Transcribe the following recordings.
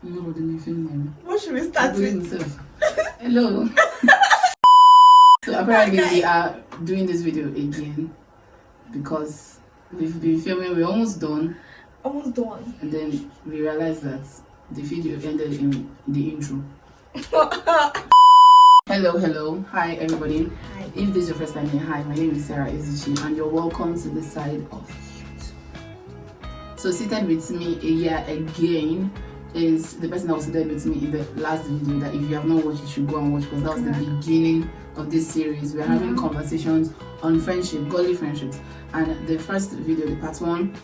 What should we start with? Hello. So apparently we are doing this video again because we've been filming. We're almost done. And then we realized that the video ended in the intro. Hello. Hi everybody. Hi. If this is your first time here, hi, my name is Zara and you're welcome to the side of youth. So seated with me here again is the person that was seated with me in the last video that if you have not watched, you should go and watch because that was the beginning of this series. We're having conversations on friendship, godly friendships. And the first video, the part 1,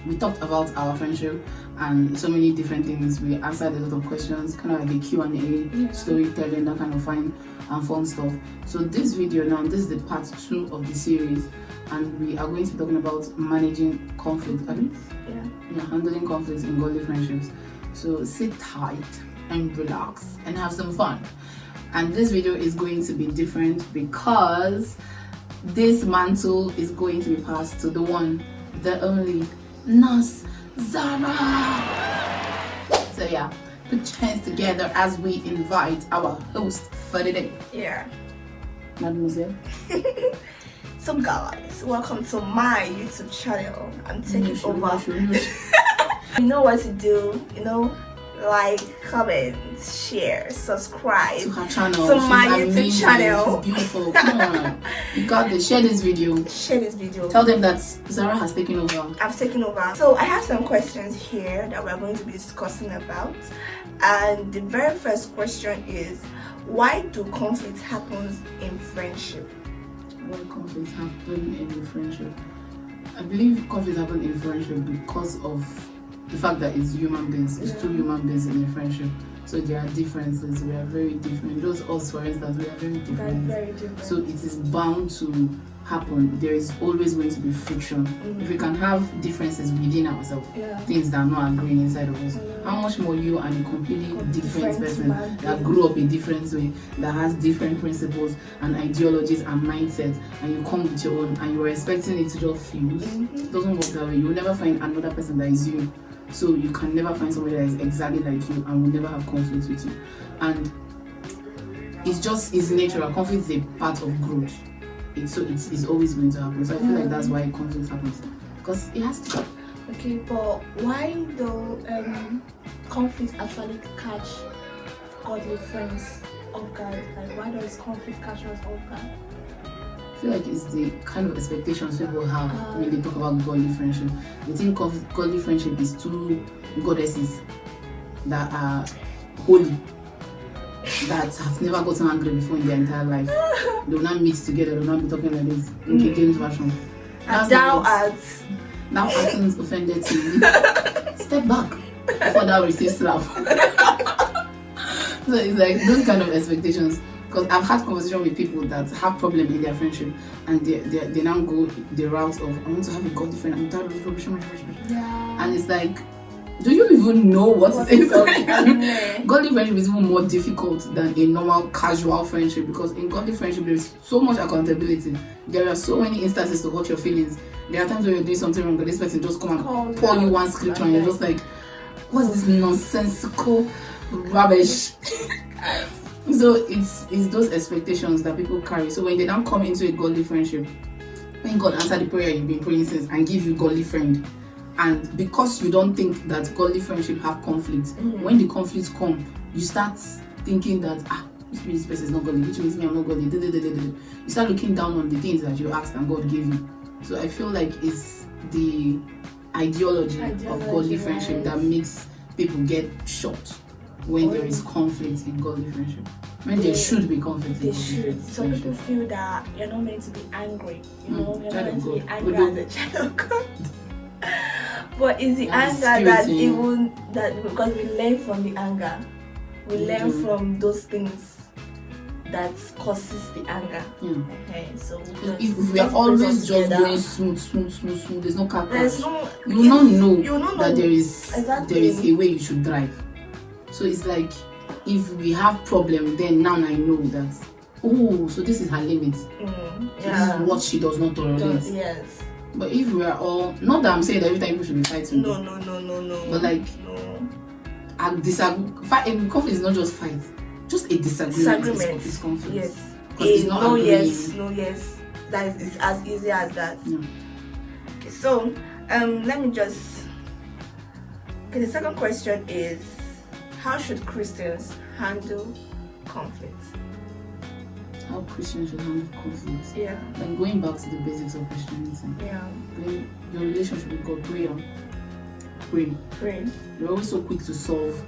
we talked about our friendship and so many different things. We answered a lot of questions, kind of like a Q&A, storytelling, that kind of fun and fun stuff. So this video now, this is the part 2 of the series, and we are going to be talking about managing conflict. Handling conflicts in godly friendships. So sit tight and relax and have some fun. And this video is going to be different because this mantle is going to be passed to the one, the only Nurse Zara. So yeah, put your hands together as we invite our host for the day. Yeah. Mademoiselle. So guys, welcome to my YouTube channel. I'm taking over. You know what to do, like, comment, share, subscribe to her channel. To my YouTube channel. She's beautiful. Come on. You got this. Share this video. Tell them that Zara has taken over. I've taken over. So I have some questions here that we're going to be discussing about. And the very first question is, why do conflicts happen in friendship? Why conflicts happen in friendship? I believe conflicts happen in friendship because of the fact that it's human beings, it's two human beings in a friendship. So there are differences, we are very different. Just us, for instance, we are very different. Very different. So it is bound to happen. There is always going to be friction. If we can have differences within ourselves, things that are not agreeing inside of us, how much more you and a completely different person that grew up a different way, that has different principles and ideologies and mindsets, and you come with your own and you're expecting it to just fuse. It doesn't work that way. You will never find another person that is you. So you can never find somebody that is exactly like you and will never have conflicts with you. And it's natural. Conflict is a part of growth. It's always going to happen. So I feel like that's why conflict happens. Because it has to. Okay, but why do conflicts actually catch godly friends off guard? Like, why does conflict catch us off guard? I feel like it's the kind of expectations people have when they talk about godly friendship. They think godly friendship is two goddesses that are holy, that have never gotten angry before in their entire life. They will not meet together, they will not be talking like this in King James version. And thou art offended to me. Step back before thou receive slap. So it's like those kind of expectations. Because I've had conversations with people that have problems in their friendship and they now go the route of, I want to have a godly friend, I'm tired of this rubbish. And it's like, do you even know what is it? Godly friendship is even more difficult than a normal casual friendship, because in godly friendship there is so much accountability. There are so many instances to hurt your feelings. There are times when you're doing something wrong, but this person just come and pour you one scripture and you're just like, what's this nonsensical rubbish? So it's those expectations that people carry. So when they now come into a godly friendship, when God answer the prayer you've been praying since and give you godly friend, and because you don't think that godly friendship have conflict, when the conflicts come, you start thinking that which means this person is not godly, which means me I'm not godly. You start looking down on the things that you asked and God gave you. So I feel like it's the ideology of godly friendship that makes people get shocked when there is conflict in godly friendship. When there should be conflict in godly friendship. Some people feel that you're not meant to be angry. You're not meant to be angry as a child of God. But is the anger that even that, because we learn from the anger. We learn from those things that causes the anger. Okay, so if we are always just going smooth, there's no car crash. You will not know that there is a way you should drive. So it's like, if we have problem, then now I know that, so this is her limit. This is what she does not tolerate. Yes. But if we are all, not that I'm saying that every time people should be fighting. No. But like, conflict is not just fight. Just a disagreement is conflict. Yes. It's not no agreeing. yes. That is as easy as that. Yeah. Okay, so let me just. Okay, the second question is, how should Christians handle conflict? How Christians should handle conflict? Yeah. Like going back to the basics of Christianity. Yeah. Your relationship with God, pray. We're always so quick to solve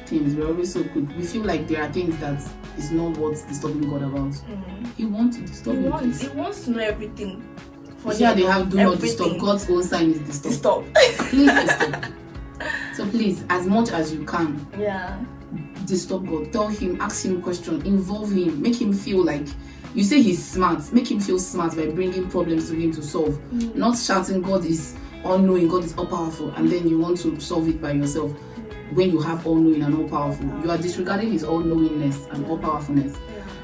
things. We're always so quick. We feel like there are things that is not what's disturbing God about. He wants to disturb you. He wants to know everything. Yeah, they have do not disturb. God's own sign is disturb. Please disturb. So please, as much as you can, disturb God. Tell him, ask him questions, involve him, make him feel like you say he's smart. Make him feel smart by bringing problems to him to solve. Not shouting God is all-knowing, God is all-powerful, and then you want to solve it by yourself. When you have all-knowing and all-powerful, you are disregarding his all-knowingness and all-powerfulness.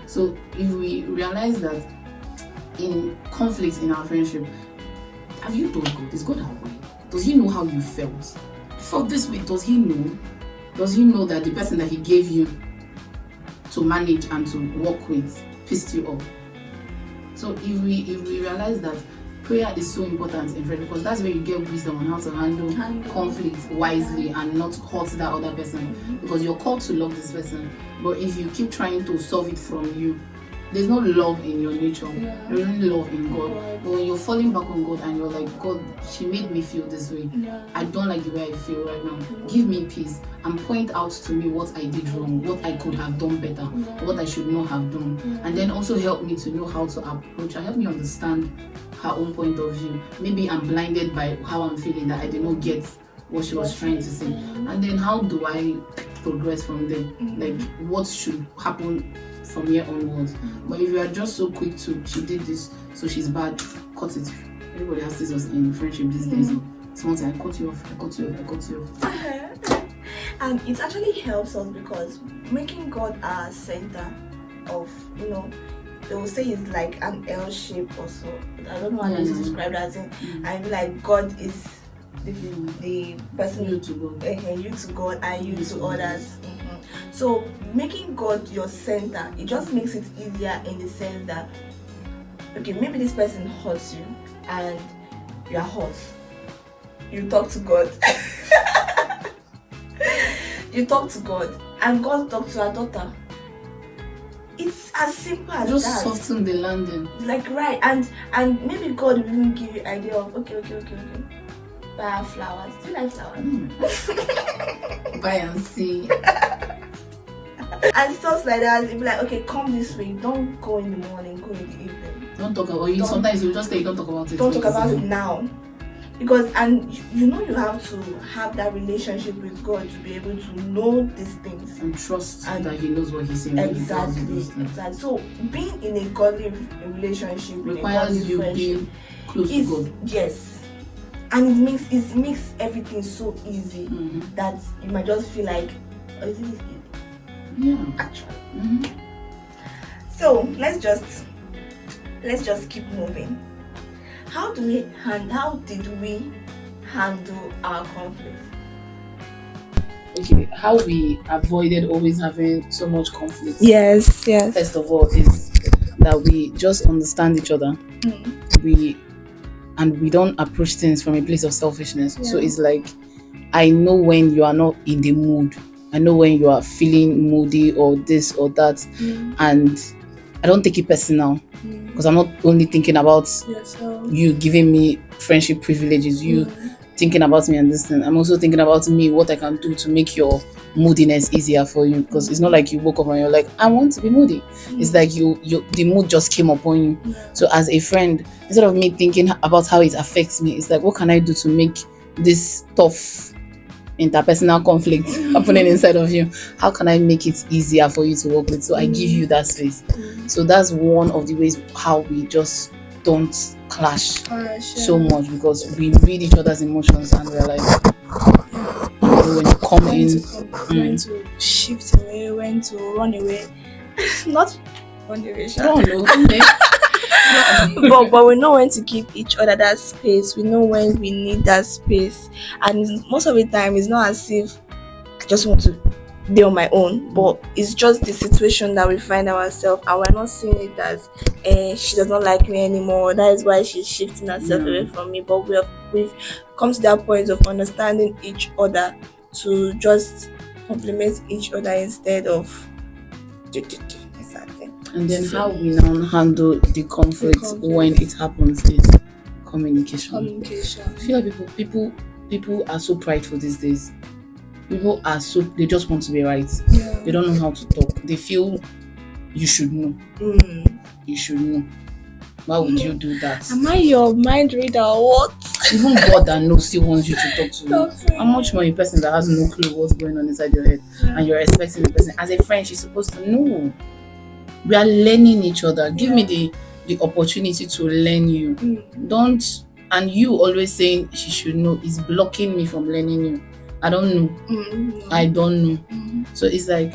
So if we realize that in conflicts in our friendship, have you told God? Is God aware? Does he know how you felt? Felt this way? Does he know? Does he know that the person that he gave you to manage and to work with pissed you off? So if we realize that prayer is so important in friendship, because that's where you get wisdom on how to handle conflict wisely and not hurt that other person, because you're called to love this person, but if you keep trying to solve it from you, there's no love in your nature. There's only love in God. But when you're falling back on God and you're like, God, she made me feel this way. I don't like the way I feel right now. Give me peace and point out to me what I did wrong, what I could have done better, what I should not have done. And then also help me to know how to approach her. Help me understand her own point of view. Maybe I'm blinded by how I'm feeling, that I did not get what she was trying to say. And then how do I progress from there? Like, what should happen from here onwards? But if you are just so quick to, she did this, so she's bad, cut it. Everybody has scissors in friendship these days. Someone I cut you off. And it actually helps us, because making God our center of, they will say it's like an L shape or so. I don't know how to describe that thing. And like God is the person you to God, you to God and you to others. So making God your center, it just makes it easier in the sense that, okay, maybe this person hurts you and you are hurt. You talk to God. You talk to God, and God talks to our daughter. It's as simple as just that. Just soften the landing. Like, right, and maybe God will even give you idea of okay. Buy flowers. Do you like flowers? Buy and see. And stuff like that. It'll be like, okay, come this way. Don't go in the morning, go in the evening. Don't talk about it. Sometimes you just say don't talk about it. Don't talk about it now. Because, and you have to have that relationship with God to be able to know these things. And trust that he knows what he's saying. Exactly. So being in a godly relationship requires you being close to God. Yes. And it makes everything so easy that you might just feel like, oh, is it easy? Yeah. Actually. So let's just keep moving. How did we handle our conflict? Okay, how we avoided always having so much conflict. Yes. First of all, is that we just understand each other. We don't approach things from a place of selfishness. So it's like, I know when you are not in the mood. I know when you are feeling moody or this or that, and I don't take it personal. Because I'm not only thinking about you giving me friendship privileges, you thinking about me and this thing. I'm also thinking about me, what I can do to make your moodiness easier for you. Because it's not like you woke up and you're like, I want to be moody. It's like the mood just came upon you. So as a friend, instead of me thinking about how it affects me, it's like, what can I do to make this tough interpersonal conflict happening inside of you? How can I make it easier for you to work with? So I give you that space. So that's one of the ways how we just don't clash so much, because we read each other's emotions and we're like, when you come in, when to shift away, when to run away. Not run away, but we know when to give each other that space. We know when we need that space, and most of the time it's not as if just want to be on my own, but it's just the situation that we find ourselves, and we're not seeing it as she does not like me anymore, that is why she's shifting herself away from me. But we've come to that point of understanding each other to just complement each other instead of exactly. And then how we now handle the conflict when it happens is communication. I feel like people are so prideful these days. People are they just want to be right. They don't know how to talk. They feel you should know. You should know. Why would you do that? Am I your mind reader or what? Even God that knows still wants you to talk to you. How much more a person that has no clue what's going on inside your head, and you're expecting the person as a friend she's supposed to know. We are learning each other. Give me the opportunity to learn you. Don't, and you always saying she should know is blocking me from learning you. I don't know. I don't know. So it's like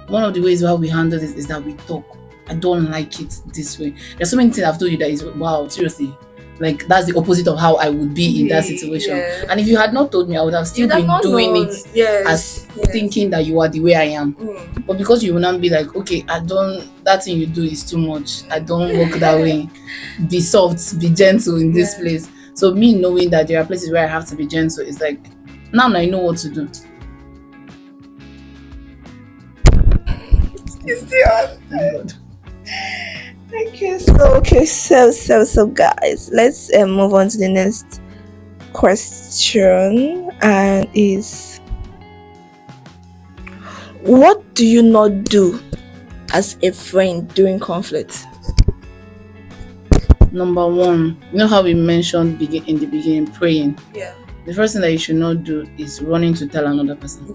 one of the ways how we handle this is that we talk. I don't like it this way. There's so many things I've told you that is wow, seriously. Like that's the opposite of how I would be in that situation. And if you had not told me, I would have still been doing it as thinking that you are the way I am. But because you will not be like, okay, that thing you do is too much. I don't work that way. Be soft, be gentle in this place. So me knowing that there are places where I have to be gentle, it's like now I know what to do. You still on? Okay, so guys, let's move on to the next question, and is what do you not do as a friend during conflict? Number one, you know how we mentioned in the beginning, praying. The first thing that you should not do is running to tell another person.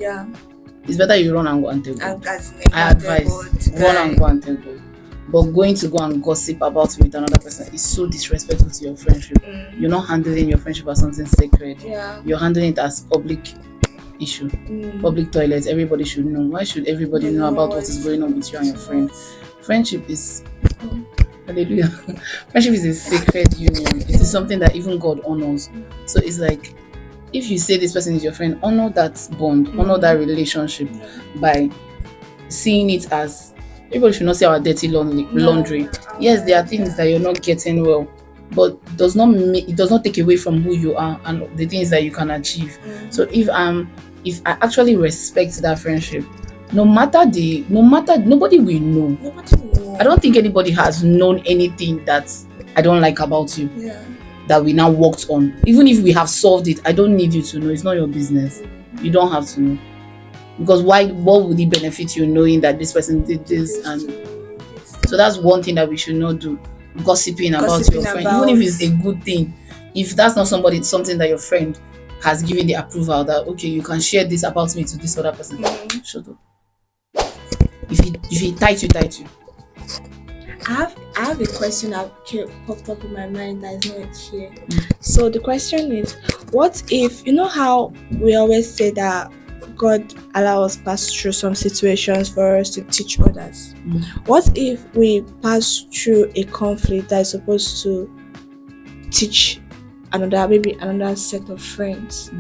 It's better you run and go and tell God. I advise run and go and tell God. But going to go and gossip about with another person is so disrespectful to your friendship. You're not handling your friendship as something sacred. You're handling it as public issue. Public toilets. Everybody should know. Why should everybody know about what is going on with you and your friend? Friendship is hallelujah. Friendship is a sacred union. It is something that even God honors. So it's like if you say this person is your friend, honor that bond, honor that relationship by seeing it as everybody should not say our dirty laundry. Yes, there are things that you're not getting well, but it does not take away from who you are and the things that you can achieve. So if I actually respect that friendship, nobody will know. I don't think anybody has known anything that I don't like about you. That we now worked on. Even if we have solved it, I don't need you to know. It's not your business. You don't have to know. Because what would it benefit you knowing that this person did this? And so that's one thing that we should not do. Gossiping about your friend. Even if it's a good thing. If that's not something that your friend has given the approval that okay, you can share this about me to this other person. Shut up. If he tight you. I have a question that popped up in my mind that is not here. So the question is, what if, you know how we always say that God allows us pass through some situations for us to teach others? What if we pass through a conflict that is supposed to teach another set of friends?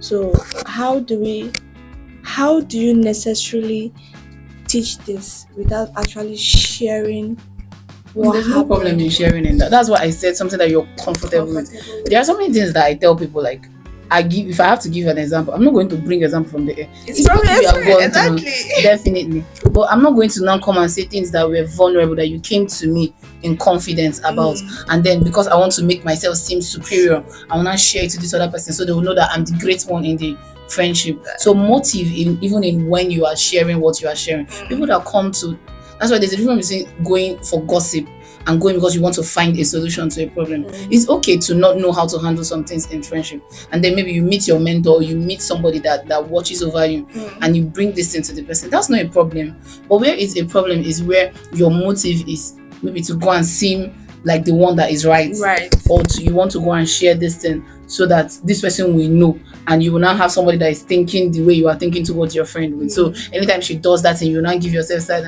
So how do you necessarily teach this without actually sharing? There's no problem in sharing in that. That's why I said something that you're comfortable with. There are so many things that I tell people, like if I have to give an example, I'm not going to bring example from the air. It's probably exactly. Definitely. But I'm not going to now come and say things that were vulnerable that you came to me in confidence about, and then because I want to make myself seem superior, I will not share it to this other person so they will know that I'm the great one in the friendship. So motive even in when you are sharing what you are sharing. People that come to, that's why there's a difference between going for gossip and going because you want to find a solution to a problem. It's okay to not know how to handle some things in friendship, and then maybe you meet your mentor, you meet somebody that watches over you, and you bring this thing to the person. That's not a problem. But where it's a problem is where your motive is maybe to go and seem like the one that is right. Or you want to go and share this thing so that this person will know, and you will now have somebody that is thinking the way you are thinking towards your friend with. So anytime she does that thing, you will now give yourself side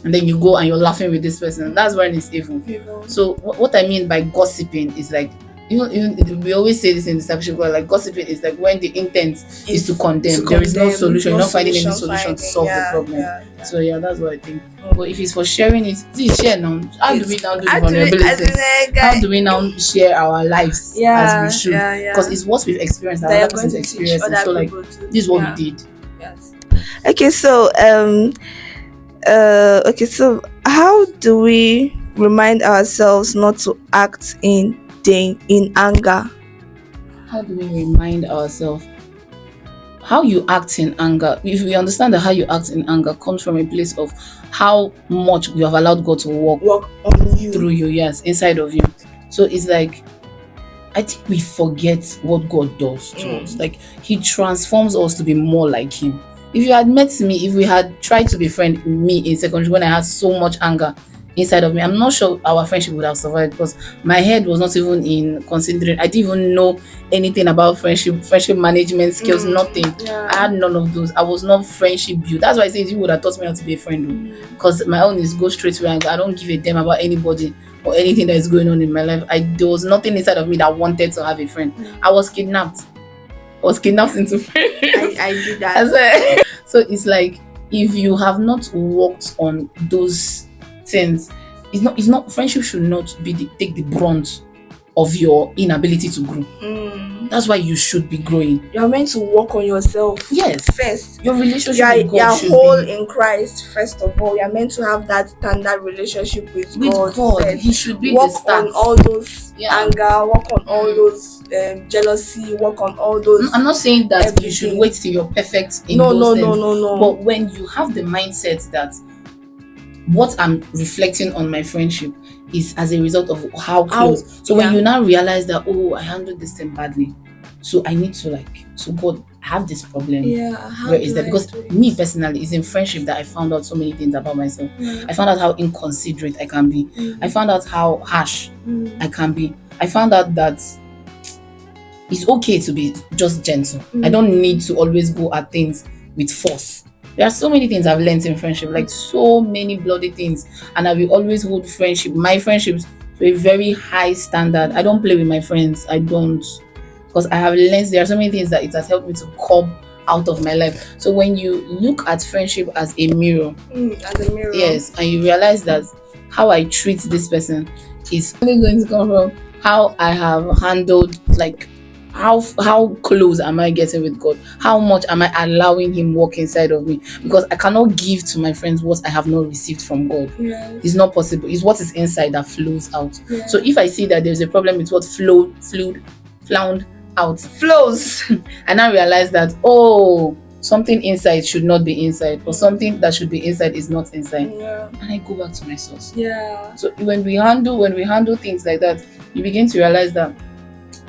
and then you go and you're laughing with this person. That's when it's evil. So what I mean by gossiping is like even we always say this in discipleship, but like gossiping is like when the intent is to condemn. There is no solution. You're not finding any solution to solve the problem. So that's what I think. But if it's for sharing it, please share now. How do we now do the vulnerability? How do we now share our lives as we should? Because it's what we've experienced, that other person's experiencing. So like this is what we did. Yes. Okay, so so how do we remind ourselves not to act in anger? How do we remind ourselves? How you act in anger, if we understand that how you act in anger comes from a place of how much you have allowed God to work on you, through you, yes, inside of you. So it's like, I think we forget what God does to us. Like, He transforms us to be more like Him. If you had met me, if we had tried to befriend me in secondary when I had so much anger inside of me, I'm not sure our friendship would have survived, because my head was not even in considering. I didn't even know anything about friendship management skills, nothing. I had none of those. I was not friendship built. That's why I say you would have taught me how to be a friend, because my own is go straight to anger. I don't give a damn about anybody or anything that is going on in my life. There was nothing inside of me that wanted to have a friend. I was kidnapped. Into friendship. I did that. So it's like, if you have not worked on those things, it's not friendship should not be take the brunt of your inability to grow. That's why you should be growing. You're meant to work on yourself. Yes. First. Your relationship with God should whole in Christ. First of all, you're meant to have that standard relationship with God. First. He should be work the start. On all those anger, work on all those jealousy, work on all those. I'm not saying that everything. You should wait till you're perfect in those things. No. But when you have the mindset that what I'm reflecting on my friendship is as a result of how close. So when you now realize that, I handled this thing badly, so I need to so God, I have this problem. Where is that? Because me personally, it's in friendship that I found out so many things about myself. I found out how inconsiderate I can be. I found out how harsh I can be. I found out that it's okay to be just gentle. I don't need to always go at things with force. There are so many things I've learned in friendship, like so many bloody things, and I will always hold my friendships, to a very high standard. I don't play with my friends. I don't, because I have learned there are so many things that it has helped me to curb out of my life. So when you look at friendship as a mirror, yes, and you realize that how I treat this person is only going to come from how I have handled, like, how close am I getting with God? How much am I allowing Him work inside of me? Because I cannot give to my friends what I have not received from God. It's not possible. It's what is inside that flows out. So if I see that there's a problem with what flows, and I realize that something inside should not be inside, or something that should be inside is not inside, and I go back to my source. So when we handle things like that, you begin to realize that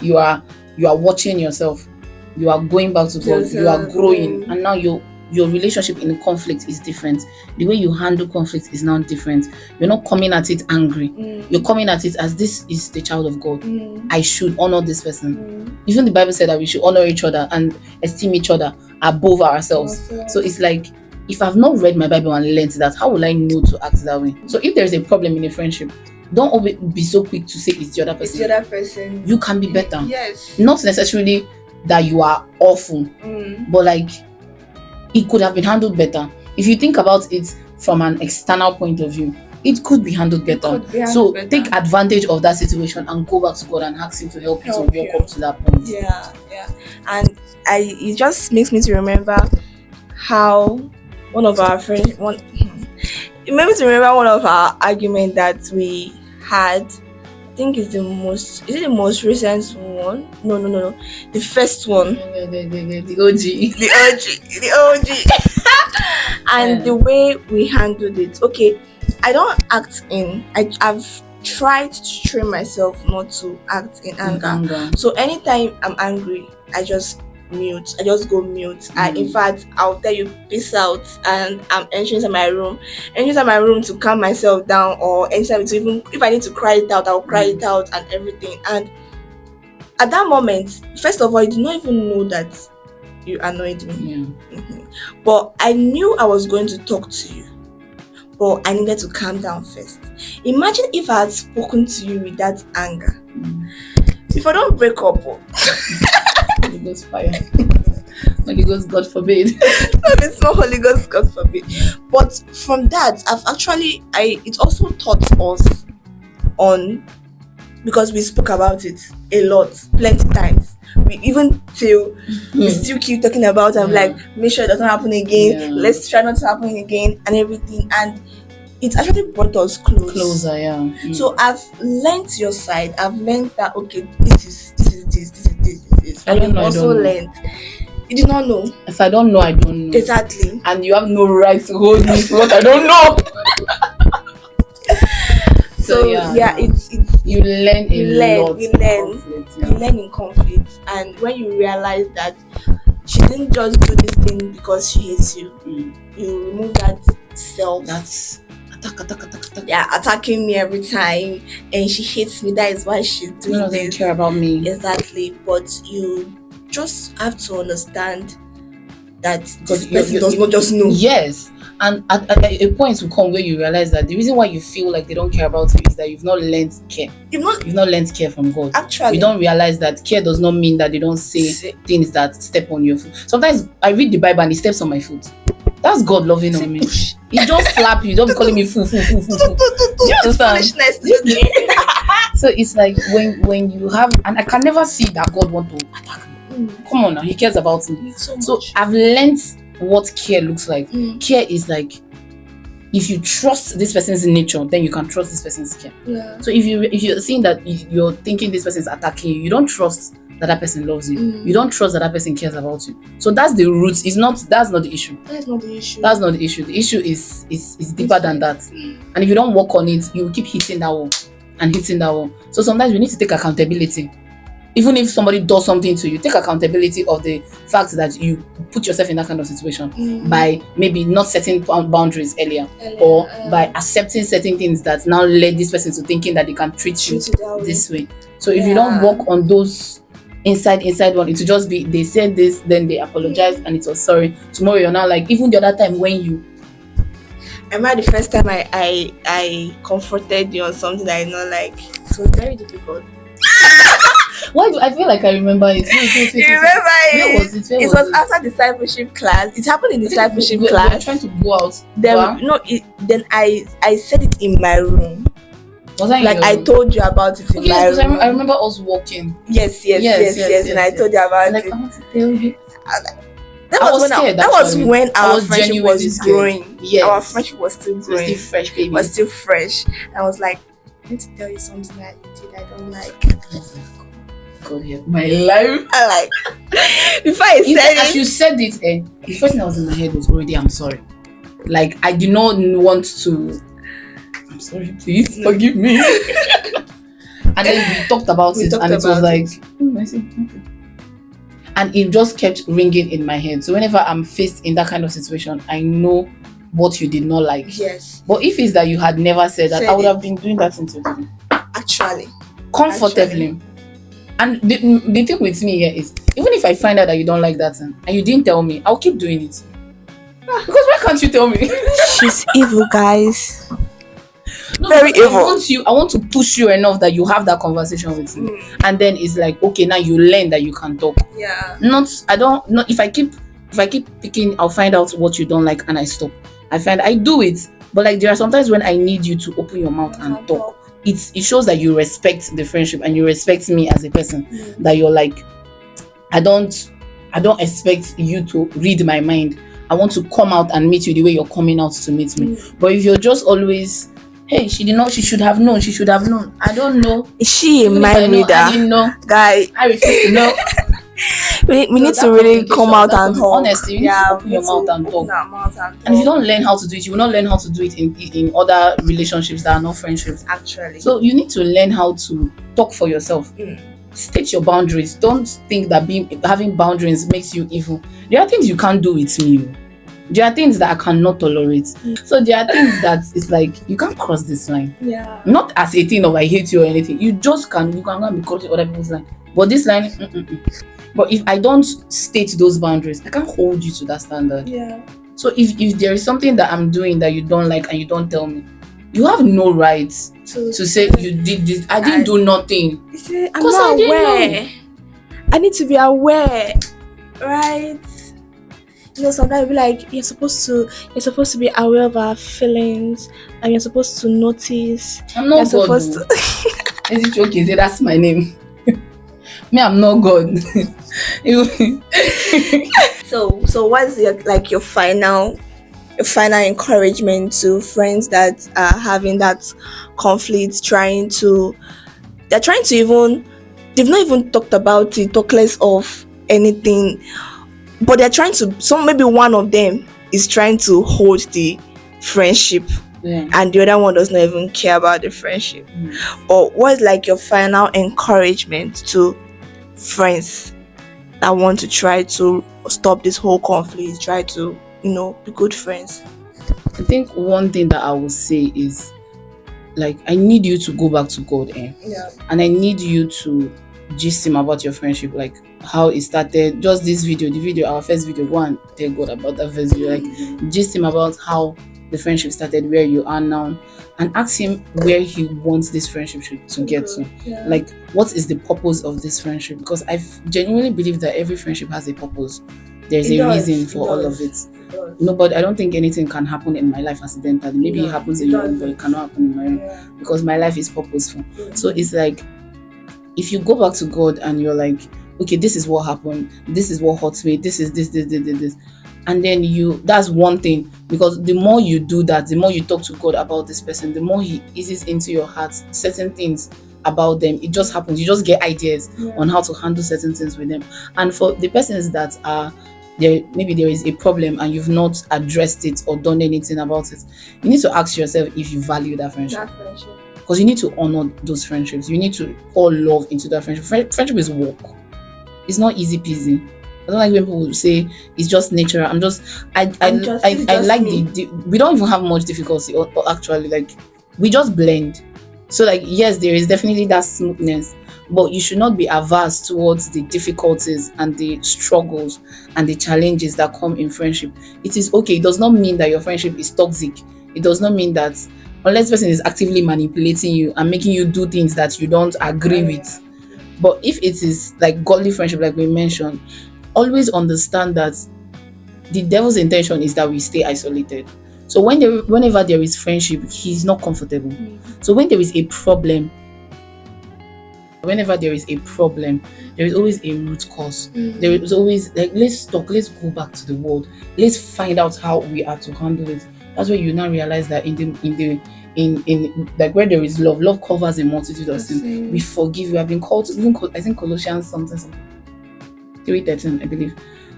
you are watching yourself, you are going back to God, you are growing, and now your relationship in conflict is different. The way you handle conflict is now different. You're not coming at it angry. You're coming at it as, this is the child of God. I should honor this person. Even the Bible said that we should honor each other and esteem each other above ourselves. So it's like, if I've not read my Bible and learned that, how will I know to act that way? So if there's a problem in a friendship, don't always be so quick to say it's the other person. You can be better. Yes. Not necessarily that you are awful, but like, it could have been handled better. If you think about it from an external point of view, it could be handled better. Take advantage of that situation and go back to God and ask Him to help you to walk up to that point. And it just makes me to remember how one of our friends, it made me to remember one of our arguments that we had. I think it's the most recent one? No. The first one. The OG. The OG. And the way we handled it. Okay, I don't act I've tried to train myself not to act in anger. So anytime I'm angry, I just mute. I just go mute. In fact, I'll tell you peace out, and I'm entering into my room to calm myself down, or anytime to, even if I need to cry it out, I'll cry it out and everything. And at that moment, first of all, I did not even know that you annoyed me. But I knew I was going to talk to you, but I needed to calm down first. Imagine if I had spoken to you with that anger. if I don't break up, Holy Ghost fire. Holy Ghost, God forbid. it's not Holy Ghost, God forbid. But from that, it also taught us on, because we spoke about it a lot, plenty times. We even we still keep talking about it. I'm like, make sure it doesn't happen again. Yeah. Let's try not to happen again and everything. And it actually brought us closer. Yeah. So I've learned your side. I've learned that okay, this is this. I don't know. Also learned. You did not know. If I don't know, I don't know. Exactly. And you have no right to hold me to what I don't know. So it's you learn a lot. You learn in conflict, and when you realize that she didn't just do this thing because she hates you, you remove that self. That's attack. Yeah, attacking me every time, and she hates me. That is why she's doing doesn't this. care about me. Exactly, but you just have to understand that this person does not just know. Yes. And at a point will come where you realize that the reason why you feel like they don't care about you is that you've not learned care. You've not learned care from God. Actually, you don't realize that care does not mean that they don't say things that step on your foot. Sometimes I read the Bible and he steps on my foot. That's God loving on me. He don't slap you. Don't be calling me fool. Do you understand? So it's like when you have, and I can never see that God want to attack me. Come on now, He cares about me. So I've learned what care looks like. Care is like, if you trust this person's nature, then you can trust this person's care. Yeah. So if you're seeing that you're thinking this person is attacking you, you don't trust that person loves you. You don't trust that person cares about you. So that's the root. That's not the issue. That's not the issue. That's not the issue. The issue is deeper than that. And if you don't work on it, you will keep hitting that wall and hitting that wall. So sometimes we need to take accountability. Even if somebody does something to you, take accountability of the fact that you put yourself in that kind of situation by maybe not setting boundaries earlier or by accepting certain things that now led this person to thinking that they can treat you this way. So if you don't work on those inside one, it will just be they said this, then they apologize and it was sorry. Tomorrow you're now like, even the other time when you I remember the first time I confronted you on something that I not like. It was very difficult. Why do I feel like I remember it? Wait. You remember it? Where was it? It was after discipleship class. It happened in discipleship class. We were trying to go out. Then I said it in my room. Was that like I told you about it in my room? I remember us walking. Yes. And I told you about it. I want to tell you. That was when our friendship was growing. Yes. Our friendship was still growing. It was still fresh, baby. It was still fresh. I was like, I need to tell you something that I don't like. God help my life. I like. Before I said it. As you said it, the first thing that was in my head was already, I'm sorry. Like, I did not want to. I'm sorry, please forgive me. And then we talked about it, and it was like, I said, okay. And it just kept ringing in my head. So whenever I'm faced in that kind of situation, I know what you did not like. Yes. But if it's that you had never said that, I would have been doing that until today. Actually. Comfortably. And the thing with me here is, even if I find out that you don't like that thing, and you didn't tell me, I'll keep doing it. Because why can't you tell me? She's evil, guys. No, very evil. I want to push you enough that you have that conversation with me. And then it's like, okay, now you learn that you can talk. Yeah. If I keep picking, I'll find out what you don't like and I stop. I do it. But like, there are sometimes when I need you to open your mouth and talk. It shows that you respect the friendship and you respect me as a person. That you're like, I don't expect you to read my mind. I want to come out and meet you the way you're coming out to meet me. But if you're just always, hey, she should have known. I don't know. Is she a mind reader? I didn't know. Guy, I refuse to know. we need to really come out and talk. Honestly, you need to open your mouth and talk. And if you don't learn how to do it, you will not learn how to do it in other relationships that are not friendships. Actually. So you need to learn how to talk for yourself. State your boundaries. Don't think that having boundaries makes you evil. There are things you can't do with me. There are things that I cannot tolerate. So there are things that it's like, you can't cross this line. Yeah. Not as a thing of I hate you or anything. You can go and be crossing other people's line. But this line, But if I don't state those boundaries, I can't hold you to that standard. Yeah. So if there is something that I'm doing that you don't like and you don't tell me, you have no right to say you did this. I didn't do nothing. You say, I'm not aware. I need to be aware, right? You know, sometimes you'll be like, you're supposed to be aware of our feelings, and you're supposed to notice. I'm not God. Is it okay? Say that's my name. Me, I'm not God. So what's your final encouragement to friends that are having that conflict, they've not even talked about it, talk less of anything, but they're trying to, maybe one of them is trying to hold the friendship, and the other one does not even care about the friendship. But what's your final encouragement to friends that want to try to stop this whole conflict, try to be good friends? I think one thing that I will say is, I need you to go back to God, and I need you to gist him about your friendship, how it started. Just this video, our first video, go and tell God about that first video. Gist him about how the friendship started, where you are now, and ask him where he wants this friendship to get to. What is the purpose of this friendship? Because I genuinely believe that every friendship has a purpose. There's a reason for all of it. But I don't think anything can happen in my life accidentally. Maybe it happens in your own, but it cannot happen in my own, because my life is purposeful. So it's if you go back to God and you're okay, this is what happened, this is what hurts me, this is this, and then that's one thing, because the more you do that, the more you talk to God about this person, the more he eases into your heart certain things about them. It just happens. You just get ideas on how to handle certain things with them. And for the persons that are there, maybe there is a problem and you've not addressed it or done anything about it, you need to ask yourself if you value that friendship. Because you need to honor those friendships. You need to pour love into that friendship. Friendship is work. It's not easy peasy. I don't like when people say it's just natural. I like we don't even have much difficulty, or actually, we just blend. So yes, there is definitely that smoothness, but you should not be averse towards the difficulties and the struggles and the challenges that come in friendship. It is okay. It does not mean that your friendship is toxic. It does not mean that, unless the person is actively manipulating you and making you do things that you don't agree with. But if it is godly friendship, like we mentioned, always understand that the devil's intention is that we stay isolated. So whenever there is friendship, he's not comfortable. So when there is a problem, there is always a root cause. There is always let's talk, let's go back to the word, let's find out how we are to handle it. That's where you now realize that in where there is love covers a multitude of sins. We forgive. We have been called to, even I think Colossians something 3:13, I believe.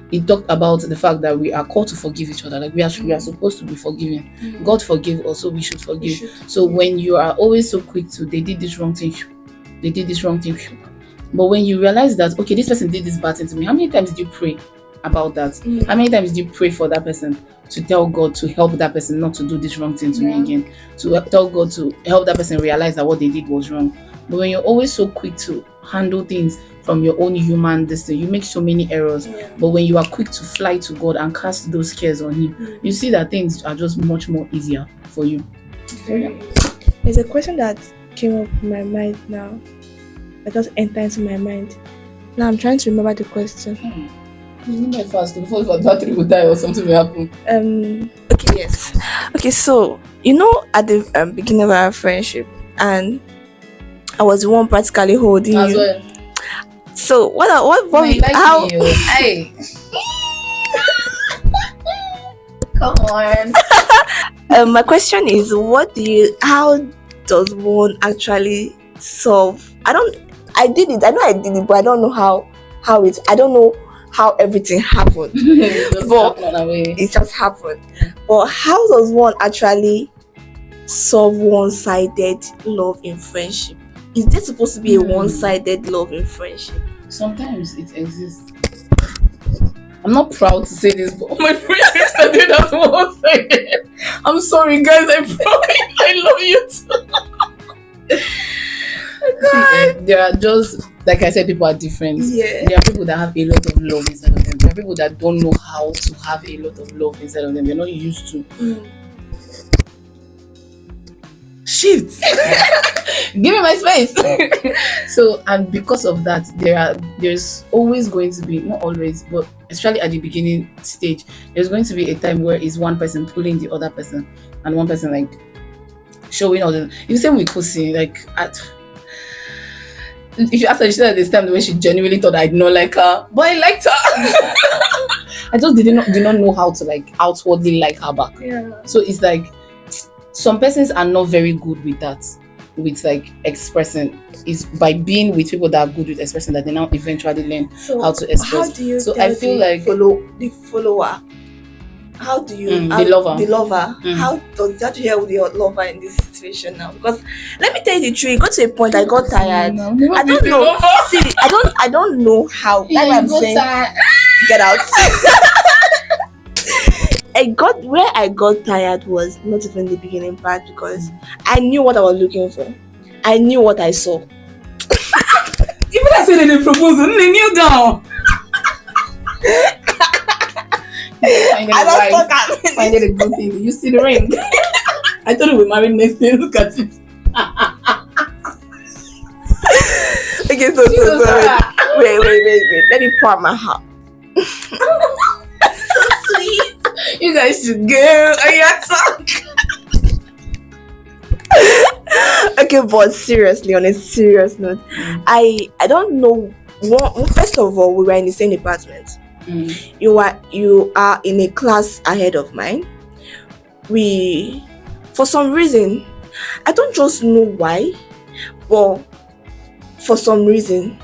It talked about the fact that we are called to forgive each other. We are supposed to be forgiving. God forgive us, so we should forgive. So when you are always so quick to, they did this wrong thing, but when you realize that, okay, this person did this bad thing to me, how many times did you pray about that? How many times did you pray for that person, to tell God to help that person not to do this wrong thing to me again, to tell God to help that person realize that what they did was wrong? But when you're always so quick to handle things from your own human destiny, you make so many errors. But when you are quick to fly to God and cast those cares on him, you see that things are just much more easier for you. There's a question that came up in my mind now, that just entered into my mind. Now I'm trying to remember the question. Remember fast before the battery will die or something will happen. Okay, yes. Okay, so at the beginning of our friendship, and I was the one practically holding you. Well. So how? Hey. Come on. My question is, how does one actually solve? I know I did it, but I don't know how I don't know how everything happened. It just happened. But how does one actually solve one-sided love in friendship? Is there supposed to be a one-sided love in friendship? Sometimes it exists. I'm not proud to say this, but my friends are doing that one-sided. I'm sorry, guys. I promise I love you too. See, there are just, like I said, people are different. There are people that have a lot of love inside of them. There are people that don't know how to have a lot of love inside of them. They're not used to. shift. Give me my space. So, and because of that, there's always going to be, not always, but especially at the beginning stage, there's going to be a time where it's one person pulling the other person and one person like showing all the. It's the same with Kusi. Like, if you ask her, she said at this time the way she genuinely thought I did not like her, but I liked her. I just did not know how to like outwardly like her back. Yeah. So it's like some persons are not very good with that, with like expressing. Is by being with people that are good with expressing that they now eventually learn how to express. How do you so I feel like the follower? How do you the lover? How does that help your lover in this situation now? Because let me tell you the truth, it got to a point I got tired. I don't know. See, I don't know how. Like I'm saying, get out. Where I got tired was not even the beginning part, because I knew what I was looking for. I knew what I saw. Even I said in the proposal, they kneel down. Find it a good thing. You see the ring? I thought we were married next day. Look at it. Okay, so wait. Let me pour my heart. So sweet. You guys should go. Are you talk? Okay, but seriously, on a serious note, I don't know. First of all, we were in the same department. You are in a class ahead of mine. For some reason, I don't just know why, but for some reason,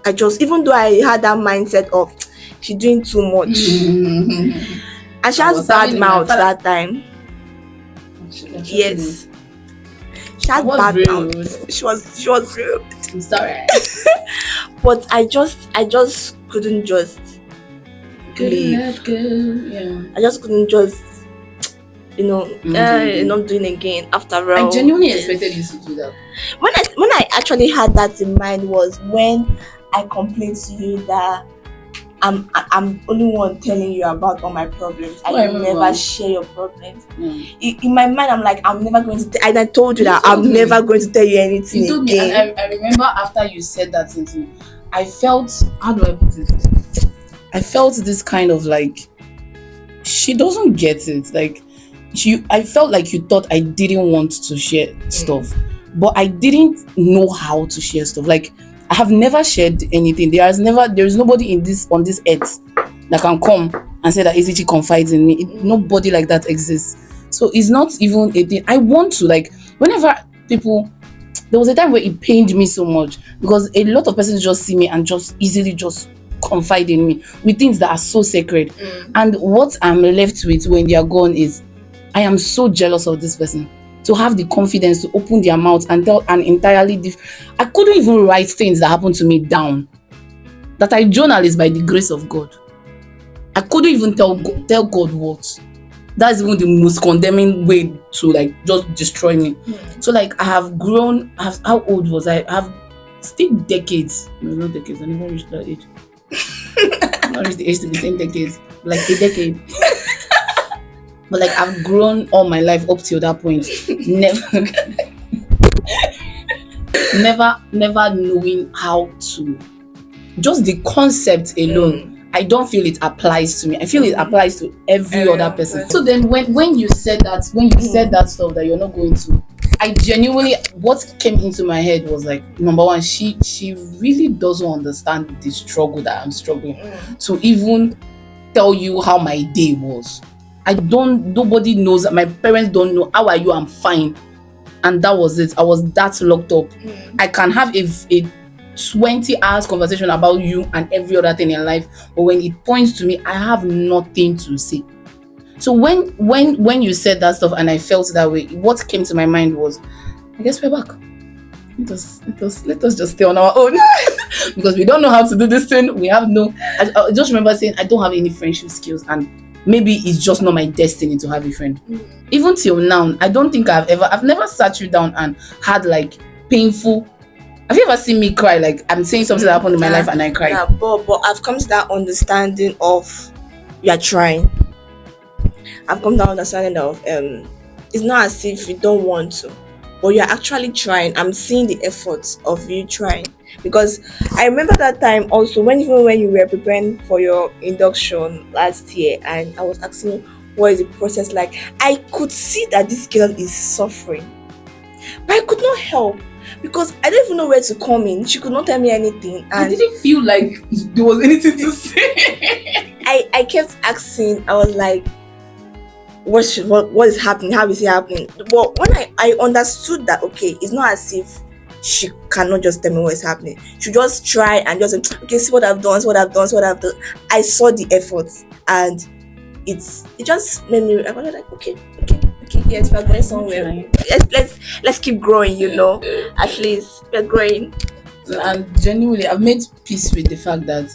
even though I had that mindset of she's doing too much, and she has bad mouth that time. Yes, she had bad mouth. She was rude. I'm sorry, but I just couldn't just leave. Yeah. I just couldn't just, not doing again. After all, I genuinely expected you to do that. When I actually had that in mind was when I complained to you that I'm only one telling you about all my problems. I never share your problems. In my mind, I'm like, I'm never going to. And I told you that I'm never going to tell you anything you told again. Me, and I remember after you said that to me, I felt, how do I put it? I felt this kind of like, she doesn't get it. Like, I felt like you thought I didn't want to share stuff, but I didn't know how to share stuff. Like, I have never shared anything. There is nobody on this earth that can come and say that Ezichi confides in me. Nobody like that exists. So it's not even a thing. I want to, like, whenever people, there was a time where it pained me so much because a lot of persons just see me and just easily just confide in me with things that are so sacred. And what I'm left with when they are gone is, I am so jealous of this person. To have the confidence to open their mouth and tell an entirely different. I couldn't even write things that happened to me down. That I journal is by the grace of God. I couldn't even tell God what. That's even the most condemning way to like just destroy me. So like I have grown. How old was I? I have still decades. No, not decades. I never reached that age. I not reached the age to be saying decades. Like a decade. But like I've grown all my life up till that point, never knowing how to, just the concept alone. I don't feel it applies to me. I feel it applies to every other person. So then when you said that, said that stuff that you're not going to, I genuinely, what came into my head was like, number one, she really doesn't understand the struggle that I'm struggling to even tell you how my day was. Nobody knows. My parents don't know. How are you? I'm fine. And that was it. I was that locked up. I can have a 20 hours conversation about you and every other thing in life. But when it points to me, I have nothing to say. So when you said that stuff and I felt that way, what came to my mind was, I guess we're back. Let us just stay on our own. Because we don't know how to do this thing. I just remember saying, I don't have any friendship skills, and maybe it's just not my destiny to have a friend. Even till now, I don't think I've never sat you down and had like painful. Have you ever seen me cry? Like I'm saying something that happened in my life and I cry. Yeah, but I've come to that understanding of you're trying. I've come to that understanding of it's not as if you don't want to. but you're actually trying. I'm seeing the efforts of you trying. Because I remember that time also even when you were preparing for your induction last year, and I was asking you what is the process like. I could see that this girl is suffering, but I could not help because I don't even know where to come in. She could not tell me anything, and I didn't feel like there was anything to say. I kept asking. I was like, what is happening? How is it happening? But when I understood that, okay, it's not as if she cannot just tell me what is happening. She just try and just, okay, see what I've done, see what I've done, see what I've done. I saw the efforts, and it just made me, I was like, okay, yes, we're going somewhere. Let's keep growing, at least we're growing. And genuinely, I've made peace with the fact that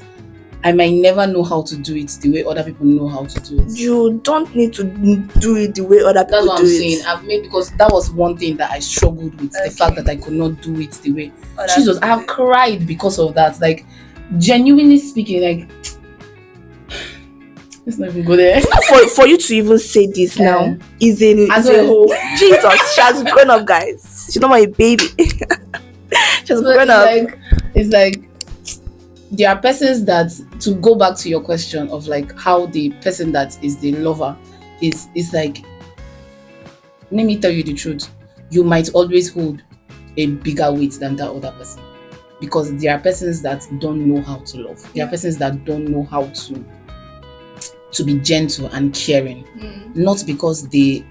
I might never know how to do it the way other people know how to do it. You don't need to do it the way other people do it. That's what I'm saying. I've made, because that was one thing that I struggled with, the fact that I could not do it the way. Jesus, I have cried because of that. Like, genuinely speaking, like, let's not even go there. For you to even say this now is a whole Jesus. She has grown up, guys. She's not my baby. She's grown up. It's like there are persons that, to go back to your question of like how the person that is the lover is like, let me tell you the truth, you might always hold a bigger weight than that other person, because there are persons that don't know how to love. There are persons that don't know how to be gentle and caring, not because they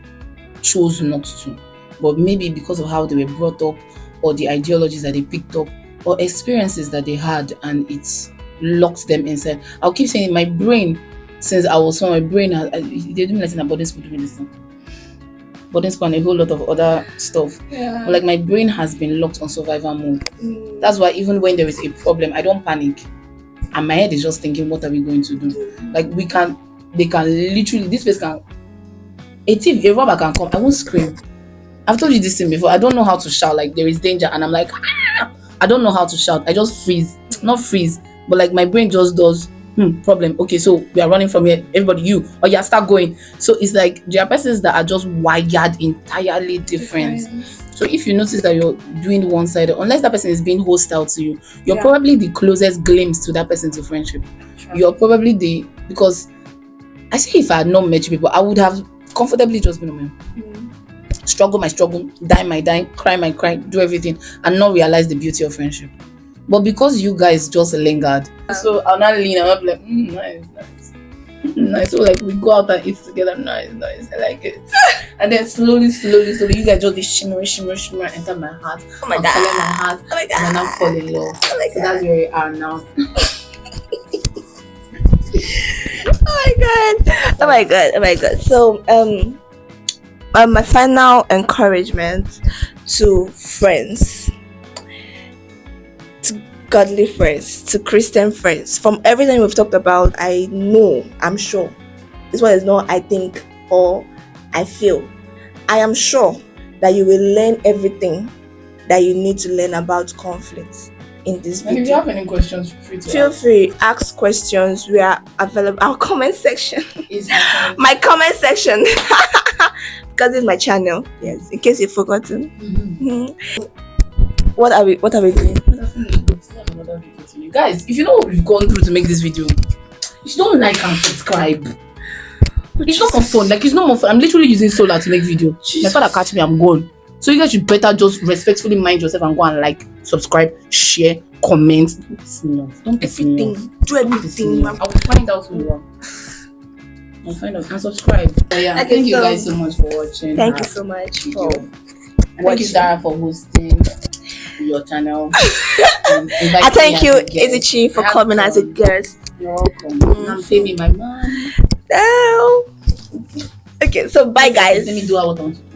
chose not to, but maybe because of how they were brought up, or the ideologies that they picked up, or experiences that they had, and it's locked them inside. I'll keep saying my brain, since I was small, my brain they do nothing about boarding school, doing this thing. Boarding school and a whole lot of other stuff. But like, my brain has been locked on survival mode. That's why even when there is a problem, I don't panic, and my head is just thinking, what are we going to do? Like, they can literally, this place can, a thief, a robber can come, I won't scream. I've told you this thing before. I don't know how to shout, like there is danger, and I'm like, I don't know how to shout. I just freeze. Not freeze, but like my brain just does, problem. Okay, so we are running from here. Everybody, you, or yeah, start going. So it's like there are persons that are just wired entirely different. So if you notice that you're doing one-sided, unless that person is being hostile to you, you're probably the closest glimpse to that person to friendship. You're probably because I say, if I had not met you people, I would have comfortably just been on my own. Struggle my struggle, die my die, cry my cry, do everything, and not realize the beauty of friendship. But because you guys just lingered, so I'll not lean, I'll be like, nice. Nice. So like, we go out and eat together, nice, I like it. And then slowly, you guys just shimmer, enter my heart. Oh my God. Follow my heart. Oh my God. And then I fall in love. Oh my God. So that's where we are now. Oh my God. So my final encouragement to friends, to godly friends, to Christian friends, from everything we've talked about, I'm sure, this one is not I think or I feel, I am sure that you will learn everything that you need to learn about conflict in this video. And if you have any questions, feel free, ask questions. We are available. Our comment section is my comment section. Because it's my channel, yes, in case you've forgotten. What are we doing? Guys, if you know what we've gone through to make this video, you don't like and subscribe. It's not more fun. Like, it's not more fun. I'm literally using solar to make video. My father catch me, I'm gone. So you guys should better just respectfully mind yourself and go and like, subscribe, share, comment. Don't piss me off. Do everything. I will find out who you are. I'll find out and subscribe. Yeah, thank you guys so much for watching. Thank you so much for watching. Thank you, Zara, for hosting your channel. I thank you, Izichi, for coming as a guest. You're welcome. I'm Femi, my mom. No. Okay, so bye, guys. Let me do what I want to do.